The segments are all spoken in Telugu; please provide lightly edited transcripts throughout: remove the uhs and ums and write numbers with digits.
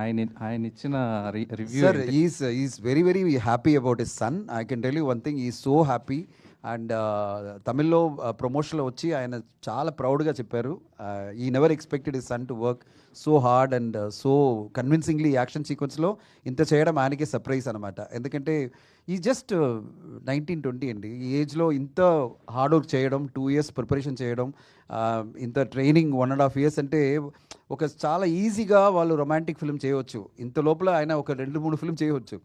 ఆయనిచ్చిన రివ్యూ Sir, ఏంటి? he's very, very happy about his son. I can tell you one thing, he's so happy. And తమిళ్లో ప్రమోషన్లో వచ్చి ఆయన చాలా ప్రౌడ్గా చెప్పారు. ఈ never expected his son to work so hard and so convincingly action సీక్వెన్స్లో ఇంత చేయడం ఆయనకే సర్ప్రైజ్ అనమాట. ఎందుకంటే ఈ జస్ట్ 19-20 అండి. ఈ ఏజ్లో ఇంత హార్డ్ వర్క్ చేయడం, 2 years ప్రిపరేషన్ చేయడం, ఇంత ట్రైనింగ్ 1.5 years అంటే ఒక చాలా ఈజీగా వాళ్ళు రొమాంటిక్ ఫిల్మ్ చేయవచ్చు. ఇంత లోపల ఆయన ఒక 2-3 ఫిల్మ్ చేయవచ్చు.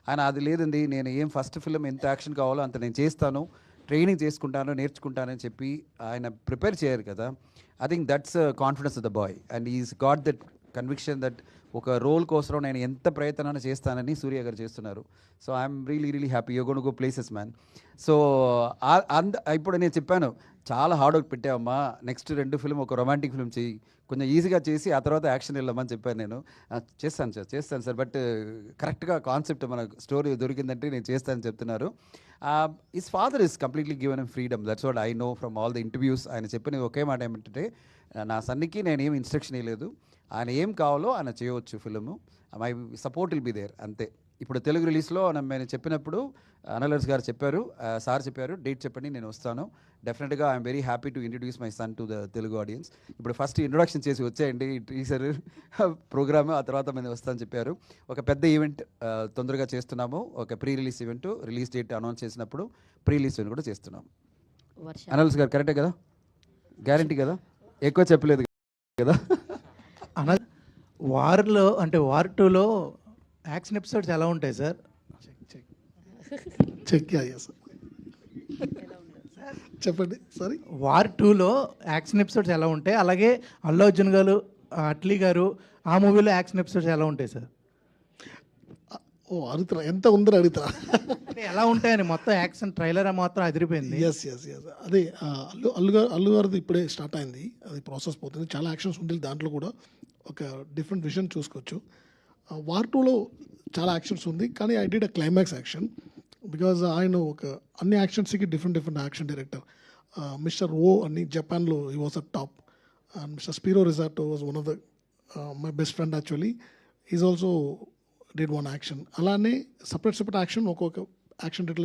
ఆయన అది లేదండి, నేను ఏం ఫస్ట్ ఫిల్మ్ ఎంత యాక్షన్ కావాలో అంత నేను చేస్తాను, ట్రైనింగ్ చేసుకుంటాను, నేర్చుకుంటానని చెప్పి ఆయన ప్రిపేర్ చేయరు కదా. I think that's confidence of the boy and is got that conviction that ఒక రోల్ కోసం నేను ఎంత ప్రయత్నాన్ని చేస్తానని సూర్య గారు చేస్తున్నారు. So I'm really happy you gonna go places man. So ఇప్పుడు నేను చెప్పాను చాలా హార్డ్ వర్క్ పెట్టావమ్మా, నెక్స్ట్ 2 ఫిల్మ్ ఒక రొమాంటిక్ ఫిల్మ్ చేయి, కొంచెం ఈజీగా చేసి ఆ తర్వాత యాక్షన్ వెళ్ళమని చెప్పాను. నేను చేస్తాను సార్ బట్ కరెక్ట్గా కాన్సెప్ట్ మన స్టోరీ దొరికిందంటే నేను చేస్తానని చెప్తున్నారు. His father is completely given freedom. That's what I know from all the interviews. ఆయన చెప్పిన ఒకే మాట ఏమంటే, నా సన్నికి నేను ఏం ఇన్స్ట్రక్షన్ ఇవ్వలేదు, ఆయన ఏం కావాలో ఆయన చేయవచ్చు film, my support will be there అంతే. ఇప్పుడు తెలుగు రిలీజ్లో నేను చెప్పినప్పుడు అనలర్స్ గారు చెప్పారు, సార్ చెప్పారు డేట్ చెప్పండి నేను వస్తాను. డెఫినెట్గా I'm very happy to introduce my son to the Telugu audience. ఇప్పుడు ఫస్ట్ ఇంట్రొడక్షన్ చేసి వచ్చేయండి టీజర్ ప్రోగ్రామ్, ఆ తర్వాత మేము వస్తామని చెప్పారు. ఒక పెద్ద ఈవెంట్ తొందరగా చేస్తున్నాము, ఒక pre release event, release date announce చేసినప్పుడు ప్రీ రిలీజ్ ఈవెంట్ కూడా చేస్తున్నాము. అనల్స్ గారు కరెక్టే కదా, గ్యారంటీ కదా, ఎక్కువ చెప్పలేదు కదా. వార్లో అంటే వార్ 2లో యాక్షన్ ఎపిసోడ్స్ ఎలా ఉంటాయి సార్? చెక్ చెప్పండి. సారీ, వార్ 2లో యాక్షన్ ఎపిసోడ్స్ ఎలా ఉంటాయి, అలాగే అల్లు అర్జున్ గారు, అట్లీ గారు ఆ మూవీలో యాక్షన్ ఎపిసోడ్స్ ఎలా ఉంటాయి సార్? ఓ అడుగుతున్నా, ఎంత ఉందని అడుగుతున్నా. అంటే ఎలా ఉంటాయని మొత్తం యాక్షన్ ట్రైలర్ మాత్రం అదిరిపోయింది. ఎస్ అదే అల్లు గారిది ఇప్పుడే స్టార్ట్ అయింది, అది ప్రాసెస్ పోతుంది. చాలా యాక్షన్స్ ఉంటుంది దాంట్లో కూడా, ఒక డిఫరెంట్ విజన్ చూసుకోవచ్చు. వార్ 2లో చాలా యాక్షన్స్ ఉంది, కానీ I did a climax action because ఆయన ఒక అన్ని యాక్షన్స్కి different action director. Mister O అని జపాన్లో he was a top, and mister Spiro Rizzardo was one of the my best friend actually. Is also did one action. అలానే సపరేట్ యాక్షన్ ఒక్కొక్క యాక్షన్ డైరెక్టర్